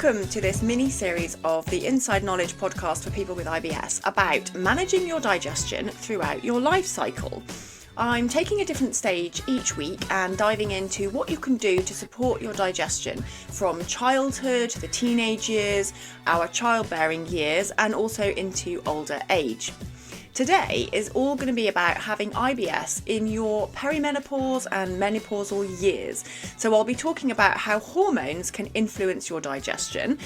Welcome to this mini-series of the Inside Knowledge podcast for people with IBS about managing your digestion throughout your life cycle. I'm taking a different stage each week and diving into what you can do to support your digestion from childhood, the teenage years, our childbearing years, and also into older age. Today is all going to be about having IBS in your perimenopause and menopausal years. So I'll be talking about how hormones can influence your digestion,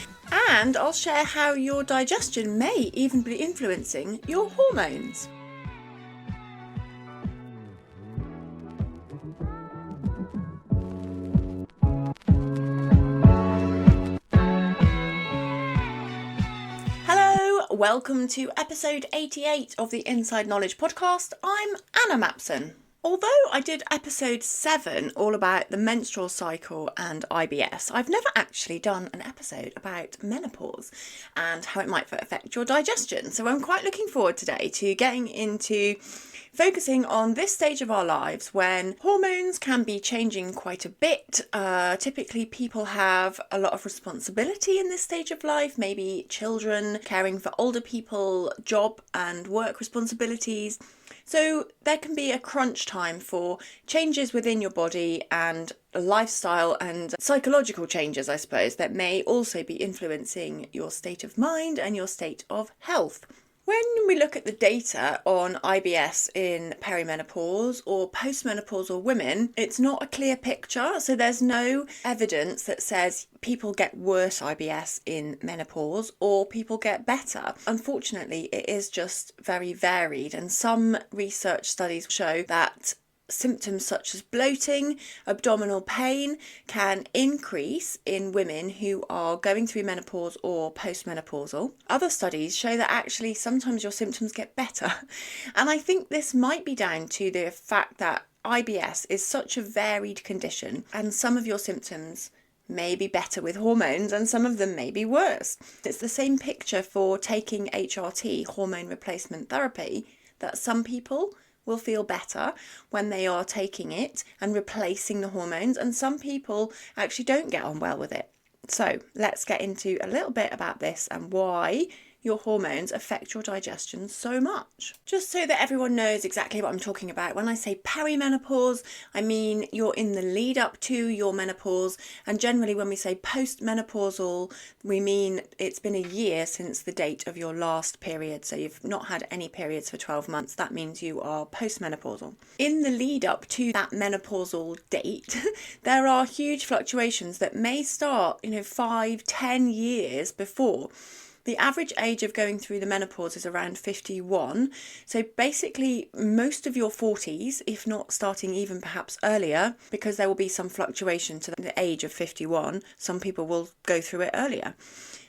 and I'll share how your digestion may even be influencing your hormones. Welcome to episode 88 of the Inside Knowledge podcast. I'm Anna Mapson. Although I did episode 7 all about the menstrual cycle and IBS, I've never actually done an episode about menopause and how it might affect your digestion. So I'm quite looking forward today to getting into focusing on this stage of our lives when hormones can be changing quite a bit. Typically people have a lot of responsibility in this stage of life, maybe children, caring for older people, job and work responsibilities. So there can be a crunch time for changes within your body and lifestyle and psychological changes, I suppose, that may also be influencing your state of mind and your state of health. When we look at the data on IBS in perimenopause or postmenopausal women, it's not a clear picture. So there's no evidence that says people get worse IBS in menopause or people get better. Unfortunately, it is just very varied, and some research studies show that symptoms such as bloating, abdominal pain can increase in women who are going through menopause or postmenopausal. Other studies show that actually sometimes your symptoms get better. And I think this might be down to the fact that IBS is such a varied condition, and some of your symptoms may be better with hormones and some of them may be worse. It's the same picture for taking HRT, hormone replacement therapy, that some people will feel better when they are taking it and replacing the hormones, and some people actually don't get on well with it. So let's get into a little bit about this and why your hormones affect your digestion so much. Just so that everyone knows exactly what I'm talking about, when I say perimenopause, I mean you're in the lead up to your menopause, and generally when we say postmenopausal, we mean it's been a year since the date of your last period. So you've not had any periods for 12 months. That means you are postmenopausal. In the lead up to that menopausal date, there are huge fluctuations that may start, 5-10 years before. The average age of going through the menopause is around 51. So basically most of your 40s, if not starting even perhaps earlier, because there will be some fluctuation to the age of 51, some people will go through it earlier.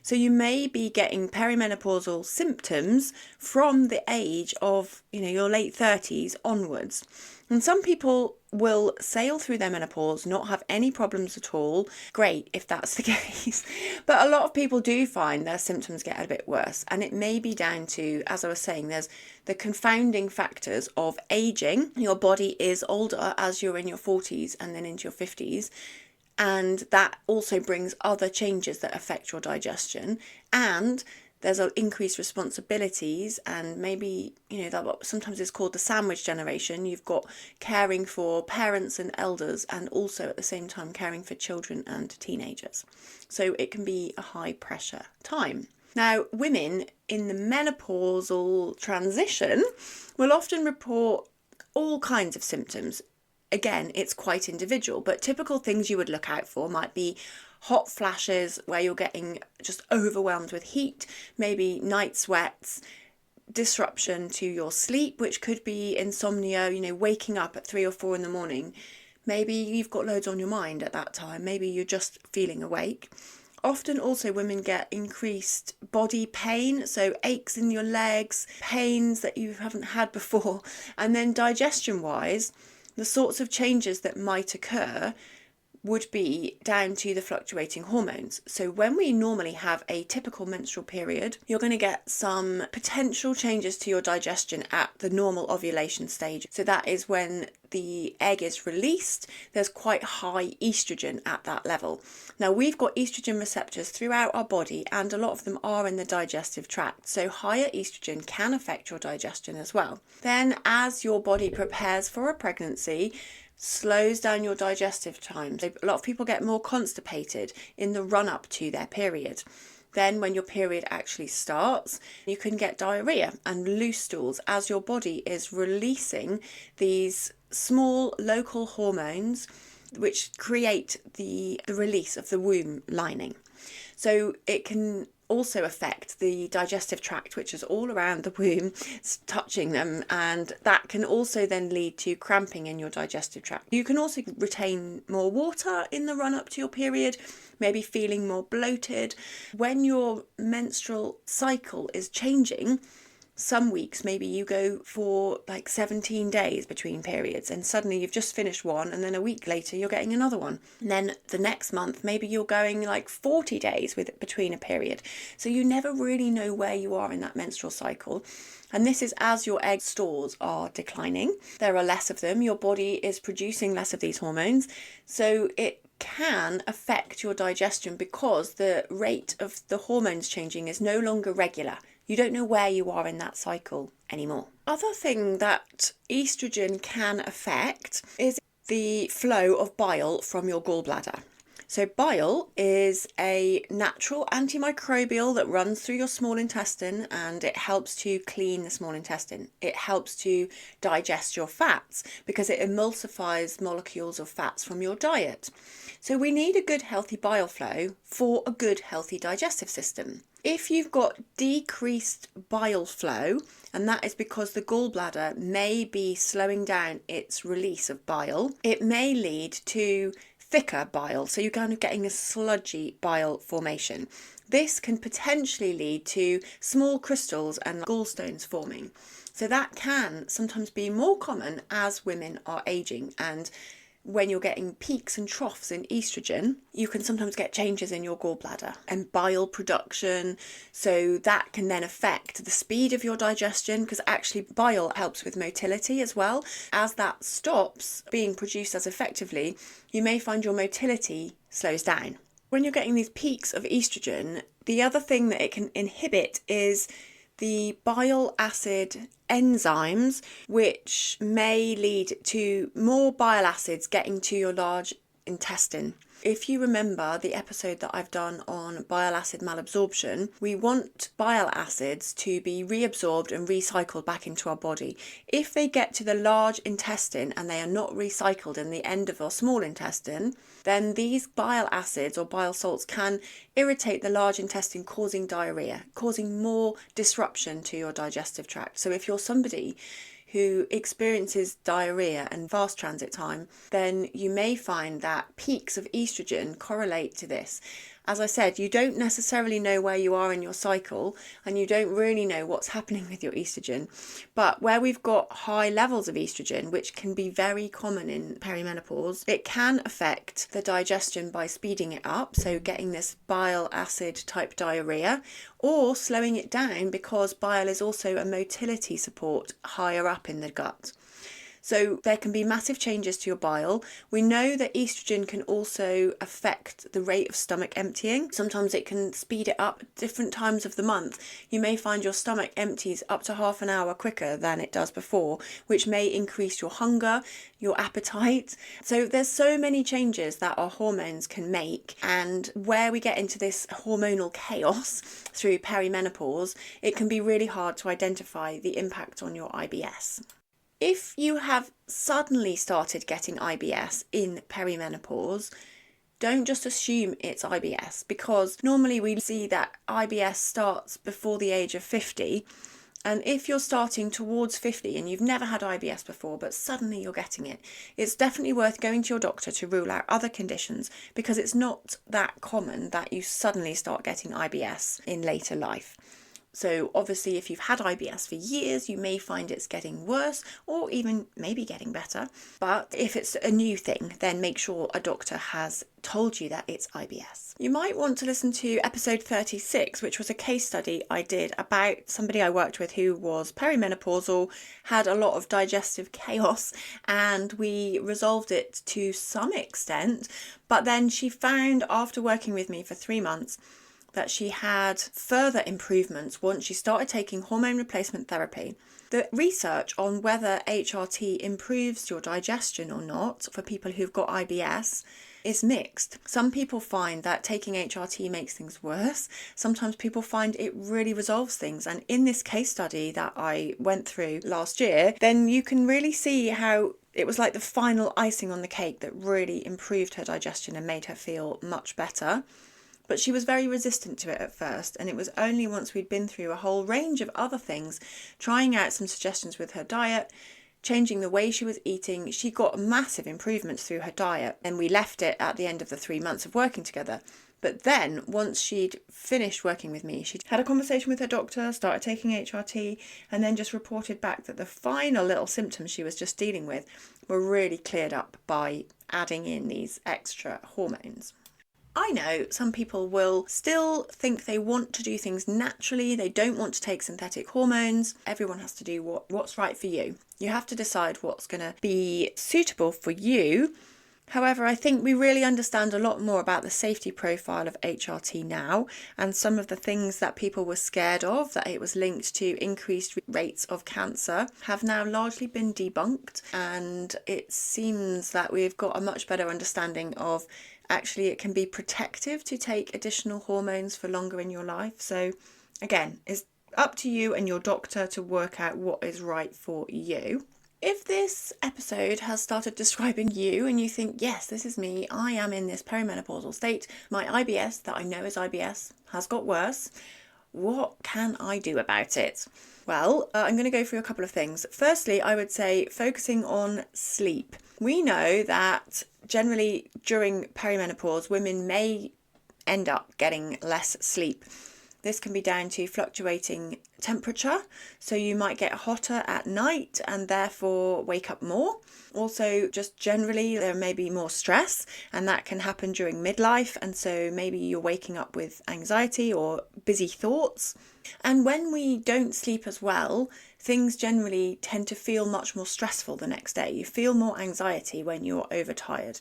So you may be getting perimenopausal symptoms from the age of, your late 30s onwards. And some people will sail through their menopause, not have any problems at all. Great if that's the case. But a lot of people do find their symptoms get a bit worse. And it may be down to, as I was saying, there's the confounding factors of aging. Your body is older as you're in your 40s and then into your 50s. And that also brings other changes that affect your digestion. And there's increased responsibilities, and maybe, that what sometimes is called the sandwich generation. You've got caring for parents and elders, and also at the same time caring for children and teenagers. So it can be a high pressure time. Now, women in the menopausal transition will often report all kinds of symptoms. Again, it's quite individual, but typical things you would look out for might be hot flashes where you're getting just overwhelmed with heat, maybe night sweats, disruption to your sleep, which could be insomnia, waking up at 3 or 4 in the morning. Maybe you've got loads on your mind at that time. Maybe you're just feeling awake. Often also women get increased body pain, so aches in your legs, pains that you haven't had before. And then digestion-wise, the sorts of changes that might occur would be down to the fluctuating hormones. So when we normally have a typical menstrual period, you're going to get some potential changes to your digestion at the normal ovulation stage. So that is when the egg is released. There's quite high estrogen at that level. Now, we've got estrogen receptors throughout our body, and a lot of them are in the digestive tract. So higher estrogen can affect your digestion as well. Then as your body prepares for a pregnancy, slows down your digestive time. So a lot of people get more constipated in the run up to their period. Then when your period actually starts, you can get diarrhea and loose stools as your body is releasing these small local hormones which create the release of the womb lining. So it can also affect the digestive tract, which is all around the womb, touching them, and that can also then lead to cramping in your digestive tract. You can also retain more water in the run up to your period, maybe feeling more bloated. When your menstrual cycle is changing, some weeks maybe you go for like 17 days between periods, and suddenly you've just finished one, and then a week later you're getting another one. And then the next month maybe you're going like 40 days between a period. So you never really know where you are in that menstrual cycle. And this is as your egg stores are declining. There are less of them. Your body is producing less of these hormones. So it can affect your digestion because the rate of the hormones changing is no longer regular. You don't know where you are in that cycle anymore. Other thing that estrogen can affect is the flow of bile from your gallbladder. So bile is a natural antimicrobial that runs through your small intestine, and it helps to clean the small intestine. It helps to digest your fats because it emulsifies molecules of fats from your diet. So we need a good healthy bile flow for a good healthy digestive system. If you've got decreased bile flow, and that is because the gallbladder may be slowing down its release of bile, it may lead to thicker bile, so you're kind of getting a sludgy bile formation. This can potentially lead to small crystals and gallstones forming. So that can sometimes be more common as women are aging, and when you're getting peaks and troughs in estrogen, you can sometimes get changes in your gallbladder and bile production. So that can then affect the speed of your digestion, because actually bile helps with motility as well. As that stops being produced as effectively, you may find your motility slows down. When you're getting these peaks of estrogen, the other thing that it can inhibit is the bile acid enzymes, which may lead to more bile acids getting to your large intestine. If you remember the episode that I've done on bile acid malabsorption, we want bile acids to be reabsorbed and recycled back into our body. If they get to the large intestine and they are not recycled in the end of our small intestine, then these bile acids or bile salts can irritate the large intestine, causing diarrhea, causing more disruption to your digestive tract. So if you're somebody who experiences diarrhea and fast transit time, then you may find that peaks of estrogen correlate to this. As I said, you don't necessarily know where you are in your cycle, and you don't really know what's happening with your estrogen. But where we've got high levels of estrogen, which can be very common in perimenopause, it can affect the digestion by speeding it up, so getting this bile acid type diarrhea, or slowing it down because bile is also a motility support higher up in the gut. So there can be massive changes to your bile. We know that estrogen can also affect the rate of stomach emptying. Sometimes it can speed it up at different times of the month. You may find your stomach empties up to half an hour quicker than it does before, which may increase your hunger, your appetite. So there's so many changes that our hormones can make, and where we get into this hormonal chaos through perimenopause, it can be really hard to identify the impact on your IBS. If you have suddenly started getting IBS in perimenopause, don't just assume it's IBS, because normally we see that IBS starts before the age of 50. And if you're starting towards 50 and you've never had IBS before, but suddenly you're getting it, it's definitely worth going to your doctor to rule out other conditions, because it's not that common that you suddenly start getting IBS in later life. So obviously if you've had IBS for years, you may find it's getting worse or even maybe getting better. But if it's a new thing, then make sure a doctor has told you that it's IBS. You might want to listen to episode 36, which was a case study I did about somebody I worked with who was perimenopausal, had a lot of digestive chaos, and we resolved it to some extent. But then she found, after working with me for 3 months, that she had further improvements once she started taking hormone replacement therapy. The research on whether HRT improves your digestion or not for people who've got IBS is mixed. Some people find that taking HRT makes things worse. Sometimes people find it really resolves things. And in this case study that I went through last year, then you can really see how it was like the final icing on the cake that really improved her digestion and made her feel much better. But she was very resistant to it at first, and it was only once we'd been through a whole range of other things, trying out some suggestions with her diet, changing the way she was eating, she got massive improvements through her diet, and we left it at the end of the 3 months of working together. But then, once she'd finished working with me, she'd had a conversation with her doctor, started taking HRT, and then just reported back that the final little symptoms she was just dealing with were really cleared up by adding in these extra hormones. I know some people will still think they want to do things naturally, they don't want to take synthetic hormones. Everyone has to do what's right for you. You have to decide what's going to be suitable for you. However, I think we really understand a lot more about the safety profile of HRT now, and some of the things that people were scared of, that it was linked to increased rates of cancer, have now largely been debunked, and it seems that we've got a much better understanding of actually it can be protective to take additional hormones for longer in your life. So again, it's up to you and your doctor to work out what is right for you. If this episode has started describing you and you think, yes, this is me, I am in this perimenopausal state, my IBS that I know is IBS has got worse, what can I do about it? Well, I'm going to go through a couple of things. Firstly, I would say focusing on sleep. We know that generally during perimenopause, women may end up getting less sleep. This can be down to fluctuating temperature, so you might get hotter at night and therefore wake up more. Also, just generally, there may be more stress, and that can happen during midlife, and so maybe you're waking up with anxiety or busy thoughts. And when we don't sleep as well, things generally tend to feel much more stressful the next day. You feel more anxiety when you're overtired.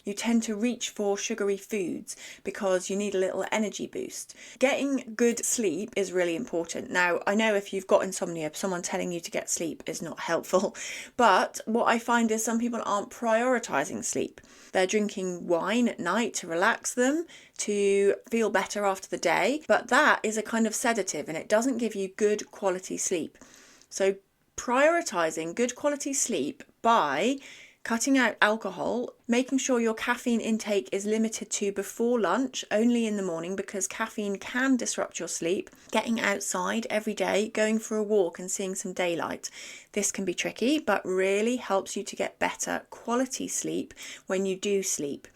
You tend to reach for sugary foods because you need a little energy boost. Getting good sleep is really important. Now, I know if you've got insomnia, someone telling you to get sleep is not helpful. But what I find is some people aren't prioritising sleep. They're drinking wine at night to relax them, to feel better after the day. But that is a kind of sedative and it doesn't give you good quality sleep. So prioritising good quality sleep by cutting out alcohol, making sure your caffeine intake is limited to before lunch, only in the morning, because caffeine can disrupt your sleep. Getting outside every day, going for a walk and seeing some daylight. This can be tricky, but really helps you to get better quality sleep when you do sleep.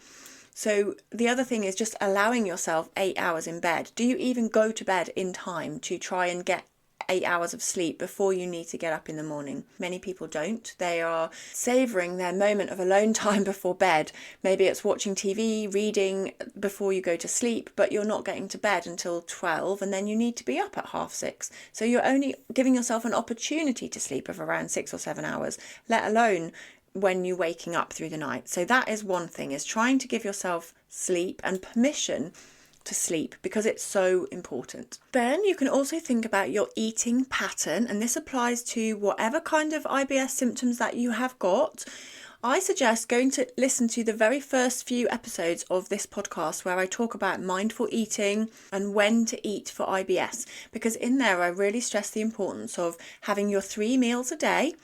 So the other thing is just allowing yourself 8 hours in bed. Do you even go to bed in time to try and get 8 hours of sleep before you need to get up in the morning? Many people don't. They are savouring their moment of alone time before bed. Maybe it's watching TV, reading before you go to sleep, but you're not getting to bed until 12 and then you need to be up at 6:30. So you're only giving yourself an opportunity to sleep of around 6 or 7 hours, let alone when you're waking up through the night. So that is one thing, is trying to give yourself sleep and permission to sleep, because it's so important. Then you can also think about your eating pattern, and this applies to whatever kind of IBS symptoms that you have got. I suggest going to listen to the very first few episodes of this podcast where I talk about mindful eating and when to eat for IBS, because in there I really stress the importance of having your 3 meals a day.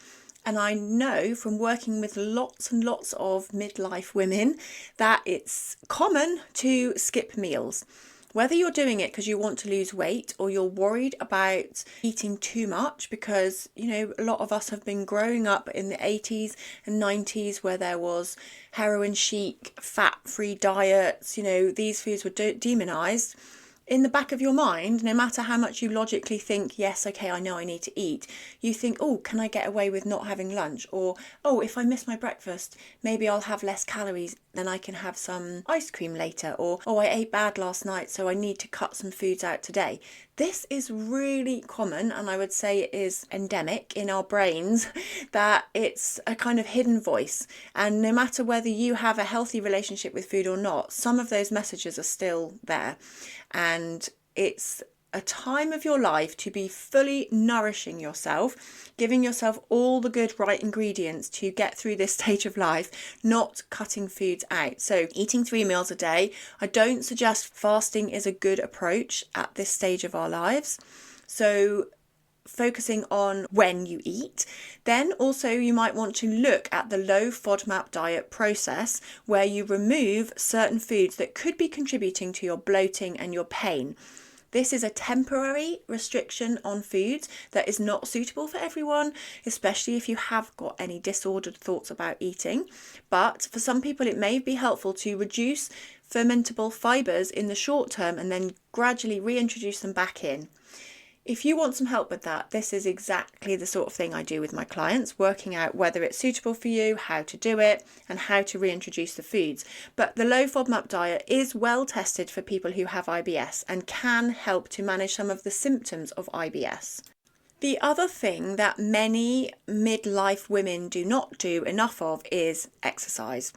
And I know from working with lots and lots of midlife women that it's common to skip meals. Whether you're doing it because you want to lose weight or you're worried about eating too much, because, a lot of us have been growing up in the 80s and 90s where there was heroin chic, fat-free diets, these foods were demonized. in the back of your mind, no matter how much you logically think, yes, okay, I know I need to eat, you think, oh, can I get away with not having lunch? Or, oh, if I miss my breakfast, maybe I'll have less calories, then I can have some ice cream later. Or, oh, I ate bad last night, so I need to cut some foods out today. This is really common, and I would say it is endemic in our brains, that it's a kind of hidden voice. And no matter whether you have a healthy relationship with food or not, some of those messages are still there. And it's a time of your life to be fully nourishing yourself, giving yourself all the good right ingredients to get through this stage of life, not cutting foods out. So eating 3 meals a day. I don't suggest fasting is a good approach at this stage of our lives. So focusing on when you eat. Then also you might want to look at the low FODMAP diet process, where you remove certain foods that could be contributing to your bloating and your pain. This is a temporary restriction on foods that is not suitable for everyone, especially if you have got any disordered thoughts about eating. But for some people, it may be helpful to reduce fermentable fibres in the short term and then gradually reintroduce them back in. If you want some help with that, this is exactly the sort of thing I do with my clients, working out whether it's suitable for you, how to do it, and how to reintroduce the foods. But the low FODMAP diet is well tested for people who have IBS and can help to manage some of the symptoms of IBS. The other thing that many midlife women do not do enough of is exercise.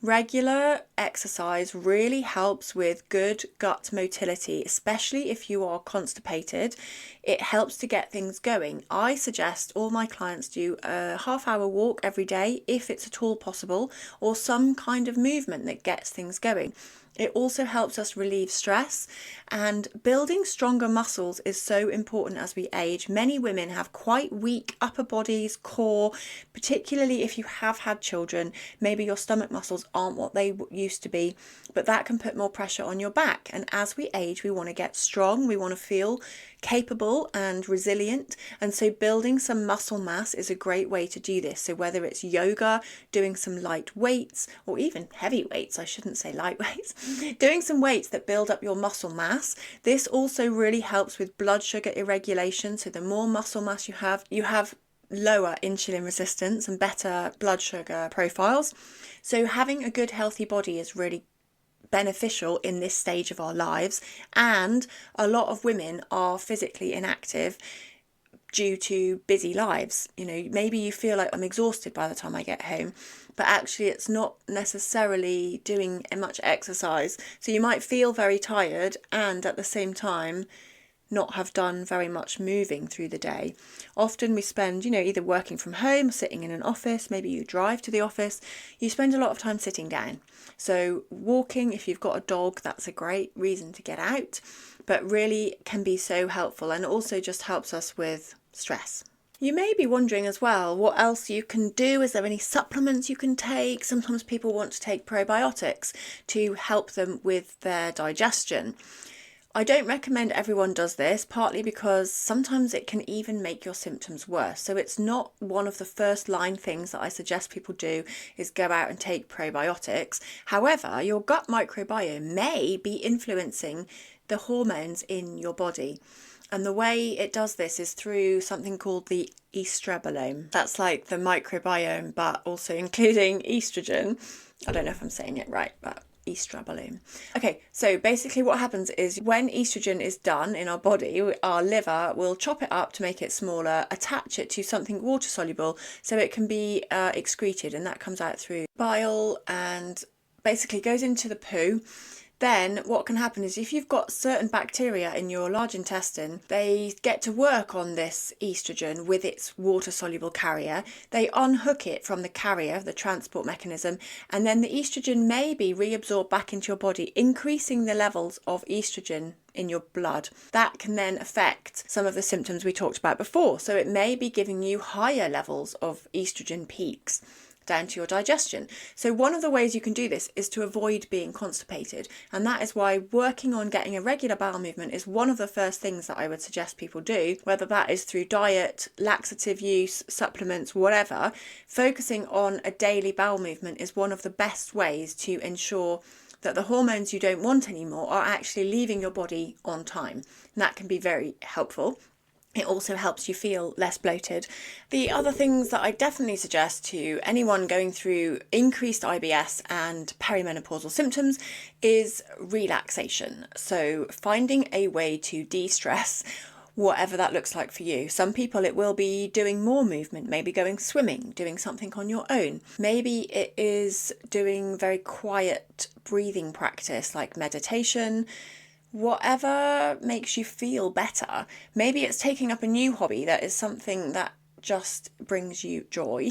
Regular exercise really helps with good gut motility, especially if you are constipated. It helps to get things going. I suggest all my clients do a half-hour walk every day, if it's at all possible, or some kind of movement that gets things going. It also helps us relieve stress, and building stronger muscles is so important as we age. Many women have quite weak upper bodies, core, particularly if you have had children. Maybe your stomach muscles aren't what they used to be, but that can put more pressure on your back. And as we age, we want to get strong, we want to feel capable and resilient, and so building some muscle mass is a great way to do this. So whether it's yoga, doing some light weights, or even heavy weights, I shouldn't say light weights, doing some weights that build up your muscle mass. This also really helps with blood sugar irregulation. So the more muscle mass you have lower insulin resistance and better blood sugar profiles. So having a good healthy body is really beneficial in this stage of our lives. And a lot of women are physically inactive due to busy lives. You know, maybe you feel like, I'm exhausted by the time I get home, but actually it's not necessarily doing much exercise. So you might feel very tired and at the same time not have done very much moving through the day. Often we spend, either working from home, sitting in an office, maybe you drive to the office, you spend a lot of time sitting down. So walking, if you've got a dog, that's a great reason to get out, but really can be so helpful, and also just helps us with stress. You may be wondering as well what else you can do. Is there any supplements you can take? Sometimes people want to take probiotics to help them with their digestion. I don't recommend everyone does this, partly because sometimes it can even make your symptoms worse. So it's not one of the first line things that I suggest people do is go out and take probiotics. However, your gut microbiome may be influencing the hormones in your body. And the way it does this is through something called the estrobolome. That's like the microbiome, but also including estrogen. I don't know if I'm saying it right, but estrobolome. Okay, so basically what happens is when estrogen is done in our body, our liver will chop it up to make it smaller, attach it to something water soluble so it can be excreted, and that comes out through bile and basically goes into the poo. Then what can happen is if you've got certain bacteria in your large intestine, they get to work on this estrogen with its water-soluble carrier. They unhook it from the carrier, the transport mechanism, and then the estrogen may be reabsorbed back into your body, increasing the levels of estrogen in your blood. That can then affect some of the symptoms we talked about before. So it may be giving you higher levels of estrogen peaks down to your digestion. So one of the ways you can do this is to avoid being constipated, and that is why working on getting a regular bowel movement is one of the first things that I would suggest people do, whether that is through diet, laxative use, supplements, whatever. Focusing on a daily bowel movement is one of the best ways to ensure that the hormones you don't want anymore are actually leaving your body on time. And that can be very helpful. It also helps you feel less bloated. The other things that I definitely suggest to anyone going through increased IBS and perimenopausal symptoms is relaxation. So finding a way to de-stress, whatever that looks like for you. Some people it will be doing more movement, maybe going swimming, doing something on your own. Maybe it is doing very quiet breathing practice like meditation. Whatever makes you feel better. Maybe it's taking up a new hobby that is something that just brings you joy.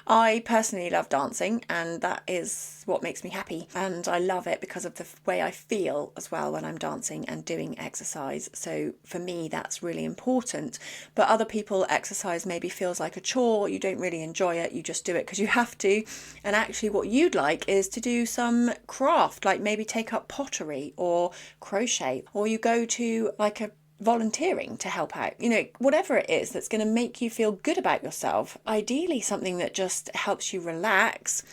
I personally love dancing, and that is what makes me happy, and I love it because of the way I feel as well when I'm dancing and doing exercise. So for me that's really important, but other people exercise maybe feels like a chore. You don't really enjoy it, you just do it because you have to. And actually what you'd like is to do some craft, like maybe take up pottery or crochet, or you go to like a volunteering to help out, whatever it is that's going to make you feel good about yourself. Ideally something that just helps you relax.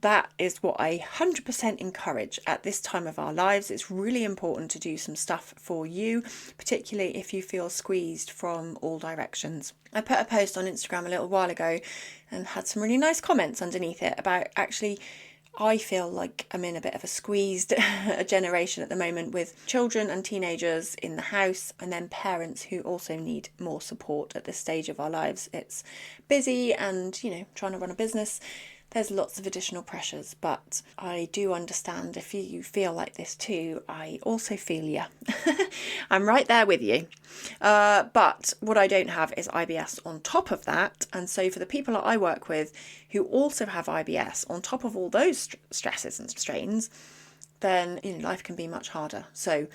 That is what I 100% encourage at this time of our lives. It's really important to do some stuff for you, particularly if you feel squeezed from all directions. I put a post on Instagram a little while ago and had some really nice comments underneath it about actually I feel like I'm in a bit of a squeezed generation at the moment, with children and teenagers in the house and then parents who also need more support at this stage of our lives. It's busy and, trying to run a business. There's lots of additional pressures, but I do understand if you feel like this too. I also feel you. I'm right there with you. But what I don't have is IBS on top of that. And so for the people that I work with who also have IBS on top of all those stresses and strains, then life can be much harder. So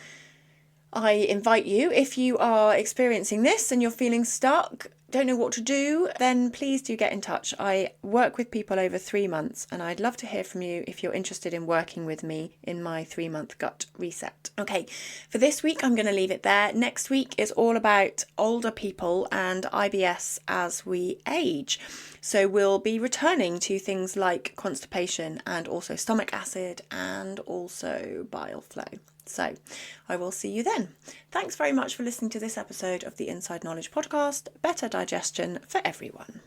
I invite you, if you are experiencing this and you're feeling stuck, don't know what to do, then please do get in touch. I work with people over 3 months, and I'd love to hear from you if you're interested in working with me in my 3-month gut reset. Okay, for this week, I'm going to leave it there. Next week is all about older people and IBS as we age. So we'll be returning to things like constipation and also stomach acid and also bile flow. So I will see you then. Thanks very much for listening to this episode of the Inside Knowledge podcast. Better digestion for everyone.